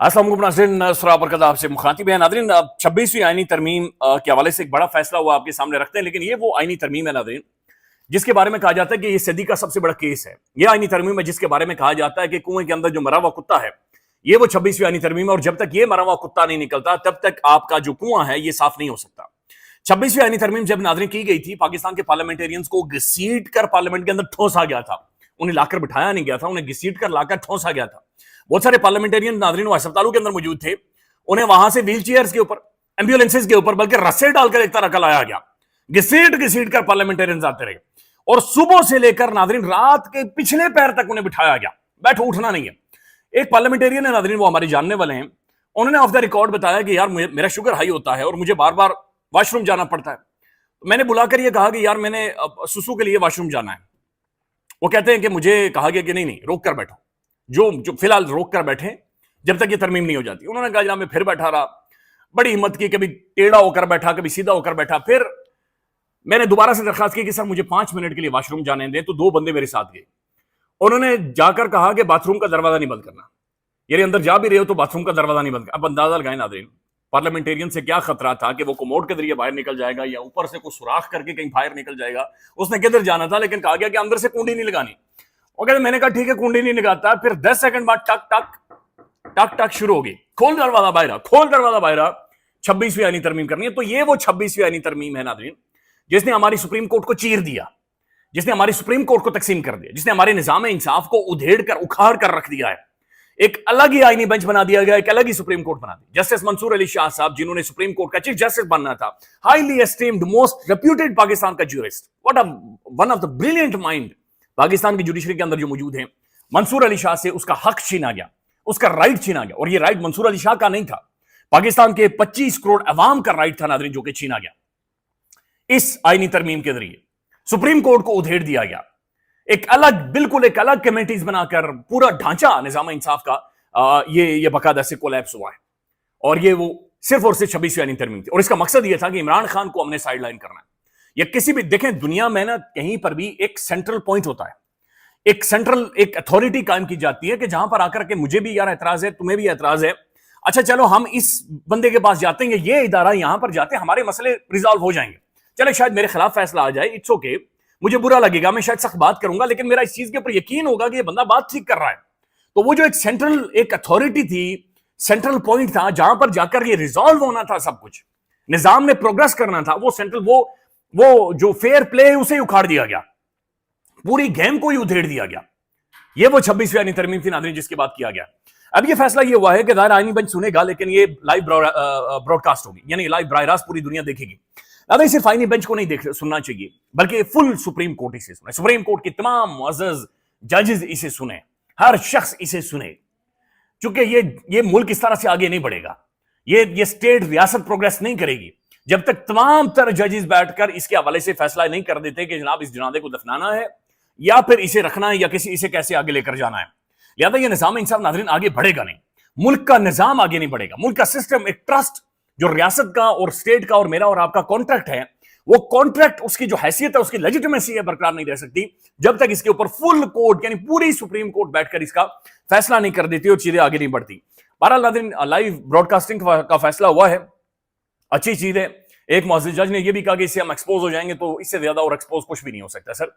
अस्सलाम वालेकुम नाज़रीन, सरा बरकत आपसे मुखातिब है नाज़रीन। 26वीं आईनी तरमीम के हवाले से एक बड़ा फैसला हुआ आपके सामने रखते हैं, लेकिन ये वो आईनी तरमीम है नाज़रीन जिसके बारे में कहा जाता है कि ये सदी का सबसे बड़ा केस है। ये आईनी तरमीम है जिसके बारे में कहा जाता है कि कुएं के अंदर जो मरा हुआ कुत्ता है, ये वो 26वीं आईनी तरमीम है, और जब तक ये मरा हुआ कुत्ता नहीं निकलता तब तक आपका जो कुआं है ये साफ नहीं हो सकता। 26वीं आईनी तरमीम जब नाज़रीन की गई थी, पाकिस्तान के पार्लियामेंटेरियंस को घसीट कर पार्लियामेंट के अंदर ठोसा गया था। उन्हें लाकर बिठाया नहीं गया था, उन्हें घसीट कर लाकर ठोसा गया था। बहुत सारे पार्लियामेंटेरियन नाज़रीन अस्पतालों के अंदर मौजूद थे, उन्हें वहां से व्हील चेयर्स के ऊपर, एम्बुलेंसेज के ऊपर, बल्कि रस्से डालकर एक तरह का लाया गया। घसीट घसीट कर पार्लियामेंटेरियंस आते रहे, और सुबह से लेकर नाज़रीन रात के पिछले पैर तक उन्हें बिठाया गया। बैठो, उठना नहीं है। एक पार्लियामेंटेरियन है नाज़रीन, वो हमारे जानने वाले हैं, उन्होंने ऑफ द रिकॉर्ड बताया कि यार मेरा शुगर हाई होता है और मुझे बार बार वॉशरूम जाना पड़ता है। तो मैंने बुलाकर ये कहा कि यार मैंने सुसु के लिए वॉशरूम जाना है। वो कहते हैं कि मुझे कहा गया कि नहीं नहीं, रोक कर बैठो, जो फिलहाल रोक कर बैठे जब तक ये तरमीम नहीं हो जाती। उन्होंने कहा जनाब मैं फिर बैठा रहा, बड़ी हिम्मत की, कभी टेढ़ा होकर बैठा, कभी सीधा होकर बैठा। फिर मैंने दोबारा से दरखास्त की कि सर मुझे 5 मिनट के लिए वॉशरूम जाने दें। तो 2 बंदे मेरे साथ गए, उन्होंने जाकर कहा कि बाथरूम का दरवाजा नहीं बंद करना, यानी अंदर जा भी रहे हो तो बाथरूम का दरवाजा नहीं बंद करना। अब अंदाजा लगाएं नाज़रीन, पार्लियामेंटेरियन से क्या खतरा था कि वो कोमोड के जरिए बाहर निकल जाएगा या ऊपर से कुछ सुराख करके कहीं बाहर निकल जाएगा। उसने किधर जाना था, लेकिन कहा गया कि अंदर से कुंडी नहीं लगानी। और कहते मैंने कहा ठीक है, कुंडी नहीं लगाता। फिर 10 सेकंड बाद टक टक टक टक शुरू होगी, खोल दरवाजा बाहर, खोल दरवाजा बाहर, 26वीं आईनी तरमीम करनी है। तो ये वो 26वीं आईनी तरमीम है नाज़रीन जिसने हमारी सुप्रीम कोर्ट को चीर दिया, जिसने हमारी सुप्रीम कोर्ट को तकसीम कर दिया, जिसने हमारे निजाम इंसाफ को उधेड़ कर उखाड़ कर रख दिया है। एक अलग ही आईनी बेंच बना दिया गया, एक अलग ही सुप्रीम कोर्ट बना दी। जस्टिस मंसूर अली शाह साहब, जिन्होंने सुप्रीम कोर्ट का चीफ जस्टिस बनना था, highly esteemed, most reputed Pakistan का jurist, what a one of the brilliant mind Pakistan की जुडिशरी के अंदर जो मौजूद हैं, मंसूर अली शाह से उसका हक छीना गया, उसका राइट छीना गया। और ये राइट मंसूर अली शाह का नहीं था, पाकिस्तान के 25 करोड़ अवाम का राइट था नाज़रीन, जो कि छीना गया। इस आईनी तरमीम के जरिए सुप्रीम कोर्ट को उधेड़ दिया गया। एक अलग, बिल्कुल एक अलग कमेटीज बनाकर पूरा ढांचा निजाम इंसाफ का ये बाकायदा से कोलैप्स हुआ है। और ये वो सिर्फ और सिर्फ 26वीं आईनी तरमीम थी। और इसका मकसद ये था कि इमरान खान को हमने साइड लाइन करना है। या किसी भी, देखें दुनिया में ना कहीं पर भी एक सेंट्रल पॉइंट होता है, एक सेंट्रल एक अथॉरिटी कायम की जाती है कि जहां पर आकर के मुझे भी यार एतराज है, तुम्हें भी एतराज है, अच्छा चलो हम इस बंदे के पास जाते हैं, ये इदारा यहां पर जाते हैं, हमारे मसले रिजॉल्व हो जाएंगे। चले शायद मेरे खिलाफ फैसला आ जाए, इट्स ओके, मुझे बुरा लगेगा, मैं शायद सख्त बात करूंगा, लेकिन मेरा इस चीज के ऊपर यकीन होगा कि ये बंदा बात ठीक कर रहा है। तो वो जो एक सेंट्रल एक अथॉरिटी थी, सेंट्रल पॉइंट था जहां पर जाकर ये रिजॉल्व होना था, सब कुछ निजाम में प्रोग्रेस करना था, वो सेंट्रल वो जो फेयर प्ले उसे उखाड़ दिया गया, पूरी गेम को ही उधेड़ दिया गया। ये वो 26वीं आईनी तरमीम थी नाज़रीन जिसकी बात किया गया। अब ये फैसला ये हुआ है कि दायरा आईनी बेंच सुनेगा, लेकिन ये लाइव ब्रॉडकास्ट होगी, यानी लाइव बराह रास्त पूरी दुनिया देखेगी। अब सिर्फ आईनी बेंच को नहीं सुनना चाहिए, बल्कि फुल सुप्रीम कोर्ट इसे सुने, सुप्रीम कोर्ट के तमाम मुअज़्ज़ज़ जजेस इसे सुने, हर शख्स इसे सुने, क्योंकि ये मुल्क इस तरह से आगे नहीं बढ़ेगा, ये स्टेट रियासत प्रोग्रेस नहीं करेगी जब तक तमाम तरह जजेस बैठकर इसके हवाले से फैसला नहीं कर देते कि जनाब इस जनादे को दफनाना है या फिर इसे रखना है, या इसे कैसे आगे लेकर जाना है। लिहाजा ये निजाम इंसाफ नाज़रीन आगे बढ़ेगा नहीं, मुल्क का निजाम आगे नहीं बढ़ेगा, मुल्क का सिस्टम, एक ट्रस्ट जो रियासत का और स्टेट का और मेरा और आपका कॉन्ट्रैक्ट है, वो कॉन्ट्रैक्ट, उसकी जो हैसियत है, उसकी लेजिटिमेसी है, बरकरार नहीं रह सकती जब तक इसके ऊपर फुल कोर्ट यानी पूरी सुप्रीम कोर्ट बैठकर इसका फैसला नहीं कर देती और चीजें आगे नहीं बढ़ती। बहरहाल नाज़रीन, लाइव ब्रॉडकास्टिंग का फैसला हुआ है, अच्छी चीज है। एक मुअज़्ज़िज़ जज ने यह भी कहा कि इससे हम एक्सपोज हो जाएंगे, तो इससे ज्यादा और एक्सपोज कुछ भी नहीं हो सकता सर।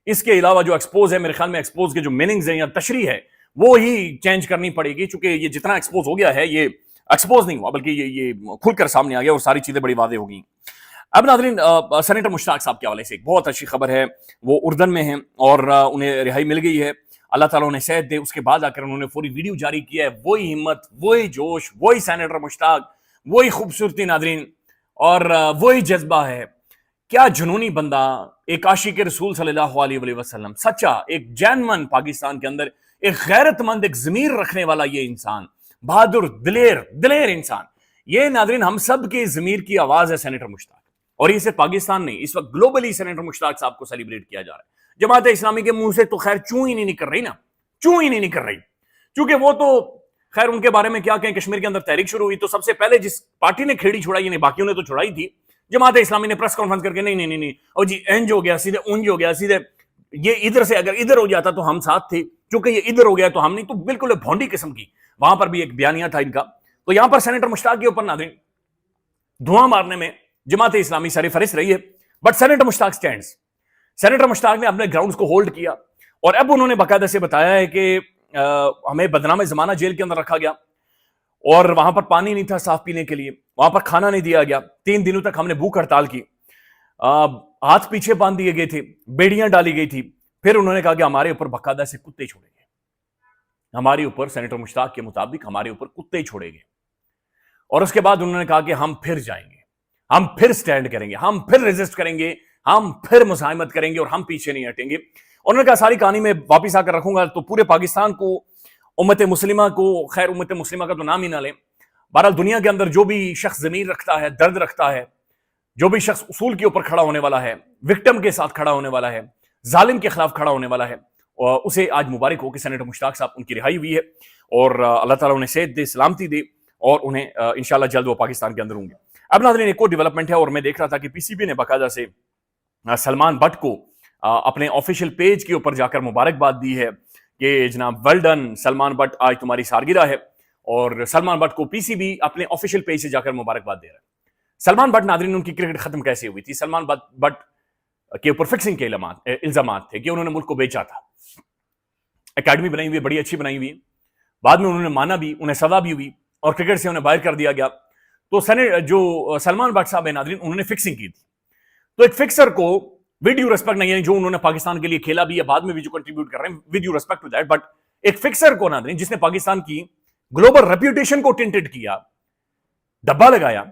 इसके अलावा जो एक्सपोज है, मेरे ख्याल में एक्सपोज के जो मीनिंग्स हैं या तशरीह है, वो ही चेंज करनी पड़ेगी, चूंकि ये जितना एक्सपोज हो गया है, ये एक्सपोज नहीं हुआ, बल्कि ये खुलकर सामने आ गया और सारी चीजें बड़ी वाज़ेह हो गई। अब नाज़रीन, सेनेटर मुश्ताक साहब के हवाले से एक बहुत अच्छी खबर है, वो उर्दन में है और उन्हें रिहाई मिल गई है, अल्लाह ताला उन्हें सेहत दे। उसके बाद आकर उन्होंने पूरी वीडियो जारी किया है, वही हिम्मत, वही जोश, वही सेनेटर मुश्ताक, वही खूबसूरती नाज़रीन, और वही जज्बा है। क्या जुनूनी बंदा, एक आशिक रसूल सल्लल्लाहु अलैहि वसल्लम, सच्चा, एक जैनमन, पाकिस्तान के अंदर एक गैरतमंद, एक ज़मीर रखने वाला ये इंसान, बहादुर, दिलेर इंसान, ये नाज़रीन हम सब के ज़मीर की आवाज़ है सेनेटर मुश्ताक। और ये सिर्फ पाकिस्तान नहीं, इस वक्त ग्लोबली सेनेटर मुश्ताक साहब को सेलिब्रेट किया जा रहा है। जमात इस्लामी के मुंह से तो खैर चूं ही नहीं निकल रही ना, चूं ही नहीं निकल रही, क्योंकि वो तो खैर उनके बारे में क्या कहें, कश्मीर के अंदर तहरीक शुरू हुई तो सबसे पहले जिस पार्टी ने खेड़ी छुड़ाई, नहीं बाकियों ने तो छुड़ाई थी, जमात इस्लामी ने प्रेस कॉन्फ्रेंस करके नहीं नहीं नहीं नहीं, और जी इंज हो गया, सीधे उंज हो गया, सीधे ये इधर से अगर इधर हो जाता तो हम साथ थे, क्योंकि ये इधर हो गया तो हम नहीं, तो बिल्कुल भोंडी किस्म की वहां पर भी एक बयानिया था इनका। तो यहां पर सेनेटर मुश्ताक के ऊपर नाज़रीन धुआं मारने में जमात इस्लामी सरफहरिस्त रही है, but senator Mushtaq stands. Senator Mushtaq ने अपने ग्राउंड्स को होल्ड किया और अब उन्होंने बाकायदा से बताया है कि हमें बदनाम जमाना जेल के अंदर रखा गया और वहां पर पानी नहीं था साफ पीने के लिए, वहां पर खाना नहीं दिया गया, 3 दिनों तक हमने भूख हड़ताल की, हाथ पीछे बांध दिए गए थे, बेड़ियां डाली गई थी। फिर उन्होंने कहा कि हमारे ऊपर बाकायदा से कुत्ते छोड़े गए, हमारे ऊपर सेनेटर मुश्ताक के मुताबिक हमारे ऊपर कुत्ते छोड़े गए। और उसके बाद उन्होंने कहा कि हम फिर जाएंगे, हम फिर स्टैंड करेंगे, हम फिर रेजिस्ट करेंगे, हम फिर मुजाहिमत करेंगे और हम पीछे नहीं हटेंगे। उन्होंने कहा सारी कहानी में वापिस आकर रखूंगा तो पूरे पाकिस्तान को, उम्मत मुस्लिमा को, खैर उम्मत मुस्लिमा का तो नाम ही ना लें, बहरहाल दुनिया के अंदर जो भी शख्स ज़मीर रखता है, दर्द रखता है, जो भी शख्स उसूल के ऊपर खड़ा होने वाला है, विक्टिम के साथ खड़ा होने वाला है, जालिम के खिलाफ खड़ा होने वाला है, और उसे आज मुबारक हो कि सेनेटर मुश्ताक साहब उनकी रिहाई हुई है और अल्लाह ताला उन्हें सेहत दे, सलामती दे और उन्हें इंशाल्लाह जल्द वो पाकिस्तान के अंदर होंगे। अब नाज़रीन एक और डेवलपमेंट है और मैं देख रहा था कि पीसीबी ने बाकायदा से सलमान बट को अपने ऑफिशियल पेज के ऊपर जाकर मुबारकबाद दी है कि जनाब वेल डन सलमान बट, आज तुम्हारी सालगिरह है। और सलमान बट को पीसीबी अपने ऑफिशियल पेज से जाकर मुबारकबाद दे रहा है। सलमान बट नाज़रीन उनकी क्रिकेट खत्म कैसे हुई थी? सलमान बट के ऊपर फिक्सिंग के इल्जाम थे कि उन्होंने मुल्क को बेचा था। एकेडमी बनाई हुई, बड़ी अच्छी बनाई हुई, बाद में उन्होंने माना भी, उन्हें सजा भी हुई और क्रिकेट से उन्हें बाहर कर दिया गया। तो जो सलमान बट साहब है नाज़रीन, उन्होंने फिक्सिंग की थी। तो एक फिक्सर को विद ड्यू रिस्पेक्ट नहीं है, जो उन्होंने पाकिस्तान के लिए खेला भी है, बाद में भी जो कंट्रीब्यूट कर रहे हैं, with due respect to that, but एक फिक्सर को नाज़रीन जिसने पाकिस्तान की ग्लोबल रेप्यूटेशन को टिंटेड किया, डब्बा लगाया,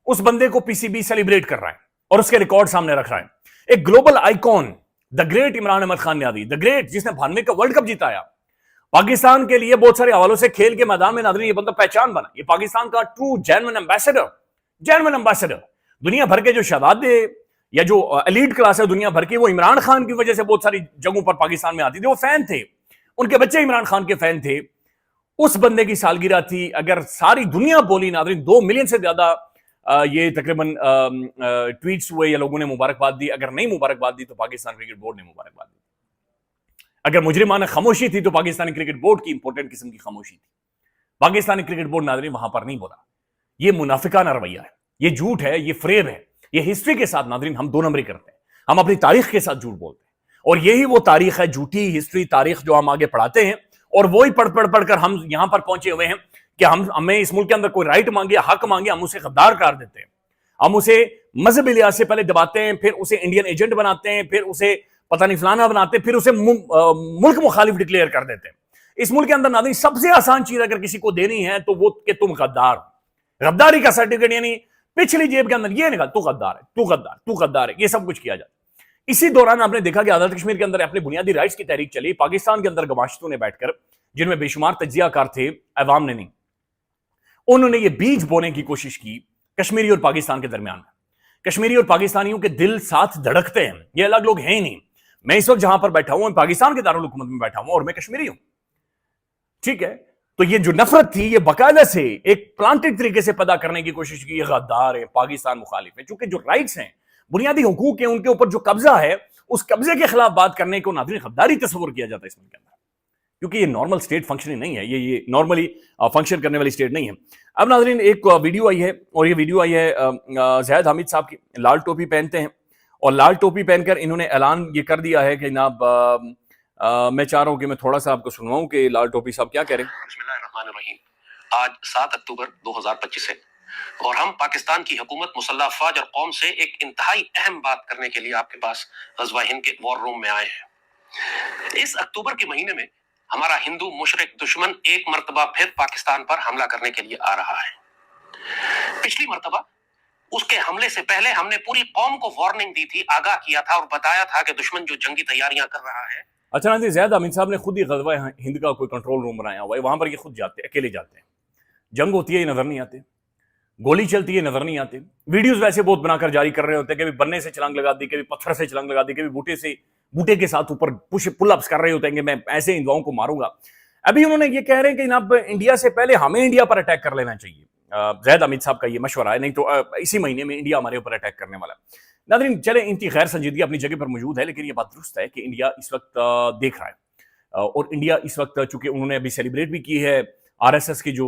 उस बंदे को पीसीबी सेलिब्रेट कर रहा है और उसके रिकॉर्ड सामने रख रहा है। एक global icon, the great Imran Ahmad Khan Niazi, the great, जिसने 92 का वर्ल्ड कप जिताया पाकिस्तान के लिए, बहुत सारे हवालों से खेल के मैदान में नाज़रीन ये बंदा पहचान बना, ये पाकिस्तान का ट्रू जेन्युइन एम्बेसडर। दुनिया भर के जो शहजादे या जो एलीट क्लास है दुनिया भर की, वो इमरान खान की वजह से बहुत सारी जगहों पर पाकिस्तान में आती थी, वो फैन थे, उनके बच्चे इमरान खान के फैन थे। उस बंदे की सालगिरह थी। अगर सारी दुनिया बोली नाज़रीन, 2 मिलियन से ज्यादा ये तकरीबन ट्वीट्स हुए या लोगों ने मुबारकबाद दी। अगर नहीं मुबारकबाद दी तो पाकिस्तान क्रिकेट बोर्ड ने मुबारकबाद दी। अगर मुजरिमाना खामोशी थी तो पाकिस्तानी क्रिकेट बोर्ड की इंपॉर्टेंट किस्म की खामोशी थी। पाकिस्तानी क्रिकेट बोर्ड नाज़रीन वहां पर नहीं बोला। ये मुनाफिकाना रवैया है, ये झूठ है, ये फ्रेब है, ये हिस्ट्री के साथ नाज़रीन हम 2 नंबरी करते हैं, हम अपनी तारीख के साथ झूठ बोलते हैं। और यही वो तारीख है, झूठी हिस्ट्री तारीख जो हम आगे पढ़ाते हैं, और वही पढ़कर हम यहां पर पहुंचे हुए हैं कि हमें इस मुल्क के अंदर कोई राइट मांगे, हक मांगे, हम उसे गद्दार करार देते हैं, हम उसे मजहबी लिहाज से पहले दबाते हैं, फिर उसे इंडियन एजेंट बनाते हैं, फिर उसे पता नहीं फलाना बनाते हैं, फिर उसे मुल्क मुखालिफ डिक्लेयर कर देते हैं। इस मुल्क के अंदर नाज़रीन सबसे आसान चीज अगर किसी को देनी है तो वो कि तुम गद्दार, गद्दारी का सर्टिफिकेट, यानी पिछली जेब के अंदर ये निकाल, तू गद्दार है, तू गद्दार, तू गद्दार है, ये सब कुछ किया जाता है। इसी दौरान आपने देखा कि आजाद कश्मीर के अंदर अपने बुनियादी राइट्स की तहरीक चली, पाकिस्तान के अंदर गवाश्तों ने बैठकर, जिनमें बेशुमार तज्जियाकार थे, अवाम ने नहीं, उन्होंने ये बीज बोने की कोशिश की कश्मीरी और पाकिस्तान के दरमियान में। कश्मीरी और पाकिस्तानियों के दिल साथ धड़कते हैं, ये अलग लोग हैं ही नहीं। मैं इस वक्त जहां पर बैठा हूं, पाकिस्तान के दारुल हुकूमत में बैठा हूं और मैं कश्मीरी हूं, ठीक है। तो ये जो नफरत थी, ये बाकायदा से एक प्लांटेड तरीके से पैदा करने की कोशिश की, ये गद्दार है, पाकिस्तान मुखालिफ है। चूंकि जो राइट्स हैं, बुनियादी हुकूक है, उनके ऊपर जो कब्जा है, उस कब्जे के खिलाफ बात करने को नाज़रीन गद्दारी तस्वुर किया जाता है इसमें के अंदर, क्योंकि ये नॉर्मल स्टेट फंक्शनिंग नहीं है, ये नॉर्मली फंक्शन करने वाली स्टेट नहीं है। अब नाज़रीन एक वीडियो आई है, और ये वीडियो आई है ज़ैद हामिद साहब की। लाल टोपी पहनते हैं और लाल टोपी पहनकर इन्होंने ऐलान ये कर दिया है कि जनाब मैं चाह रहा हूं कि मैं थोड़ा सा आपको सुनवाऊं कि लाल टोपी साहब क्या कह रहे हैं। बिस्मिल्लाहिर्रहमानिर्रहीम। आज 7 अक्टूबर 2025 है और हम पाकिस्तान की हुकूमत मुसल्लह अफवाज और कौम से एक इंतहाई अहम बात करने के लिए आपके पास ग़ज़वा हिंद के वॉर रूम में आए हैं। इस अक्टूबर के महीने में हमारा हिंदू मुशरिक दुश्मन एक मर्तबा फिर पाकिस्तान पर हमला करने के लिए आ रहा है। पिछली मर्तबा उसके हमले से पहले हमने पूरी कौम को वार्निंग दी थी, आगाह किया था और बताया था कि दुश्मन जो जंगी तैयारियां कर रहा है। अच्छा नाज़रीन, ज़ैद हामिद साहब ने खुद ही ग़ज़वा हिंद का कोई कंट्रोल रूम बनाया हुआ है, वहां पर ये खुद जाते हैं, अकेले जाते हैं, जंग होती है ये नजर नहीं आते, गोली चलती है नजर नहीं आते, वीडियोस वैसे बहुत बनाकर जारी कर रहे होते हैं, कभी बन्ने से छलांग लगा दी, कभी पत्थर से छलांग लगा दी, कभी बूटे के साथ ऊपर पुल अप्स कर रहे होते हैं कि मैं ऐसे हिंदुओं को मारूंगा। अभी उन्होंने ये कह रहे हैं कि जनाब इंडिया से पहले हमें इंडिया पर अटैक कर लेना चाहिए। ज़ैद हामिद साहब का ये मशवरा है, नहीं तो इसी महीने में इंडिया हमारे ऊपर अटैक करने वाला है। नाज़रीन चले, इनकी खैर संजीदगी अपनी जगह पर मौजूद है, लेकिन ये बात दुरुस्त है कि इंडिया इस वक्त देख रहा है, और इंडिया इस वक्त चूंकि उन्होंने अभी सेलिब्रेट भी की है RSS की जो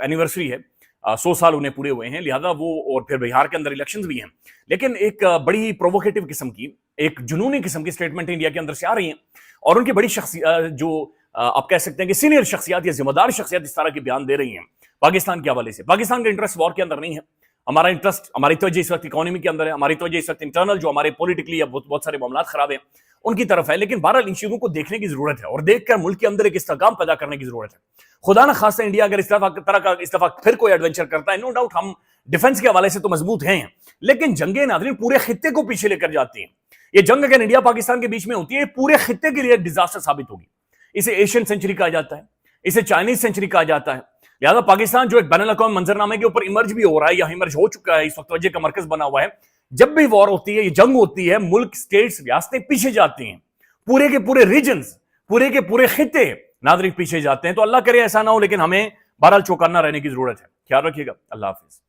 एनिवर्सरी है, 100 साल उन्हें पूरे हुए हैं, लिहाजा वो, और फिर बिहार के अंदर इलेक्शंस भी हैं, लेकिन एक बड़ी प्रोवोकेटिव किस्म की, एक जुनूनी किस्म की स्टेटमेंट इंडिया के अंदर से आ रही हैं, और उनकी बड़ी जो आप कह सकते हैं कि सीनियर शख्सियत या जिम्मेदार शख्सियत इस तरह के बयान दे रही हैं पाकिस्तान के हवाले से। पाकिस्तान का इंटरेस्ट वॉर के अंदर नहीं है, हमारा इंटरेस्ट, हमारी तवज्जो इस वक्त इकोनॉमी के अंदर है, हमारी तवज्जो इस वक्त इंटरनल जो हमारे पॉलिटिकली या बहुत सारे मामला खराब हैं उनकी तरफ है, लेकिन बहरहाल इन चीजों को देखने की जरूरत है और देखकर मुल्क के अंदर एक इस्तेहकाम पैदा करने की जरूरत है। खुदा ना खास्ता इंडिया अगर इस तरह का इस दफा फिर कोई एडवेंचर करता है, नो डाउट हम डिफेंस के हवाले से तो मजबूत हैं, लेकिन जंगे नाज़रीन पूरे खित्ते को पीछे लेकर जाती हैं। ये जंग अगर इंडिया पाकिस्तान के बीच में होती है, पूरे खित्ते के लिए डिजास्टर साबित होगी। इसे एशियन सेंचुरी कहा जाता है, इसे चाइनीज सेंचुरी कहा जाता है। लिहाजा पाकिस्तान जो एक बैनुल-अक़वामी मंजरनामे के ऊपर इमर्ज भी हो रहा है या इमर्ज हो चुका है, इस वक्त वजह का मरकज बना हुआ है, जब भी वॉर होती है, ये जंग होती है, मुल्क, स्टेट्स, रियासतें पीछे जाती हैं, पूरे के पूरे रीजन्स, पूरे के पूरे खित्ते नाज़रीन पीछे जाते हैं। तो अल्लाह करे ऐसा ना हो, लेकिन हमें बहरहाल चौकन्ना रहने की जरूरत है। ख्याल रखिएगा। अल्लाह हाफिज।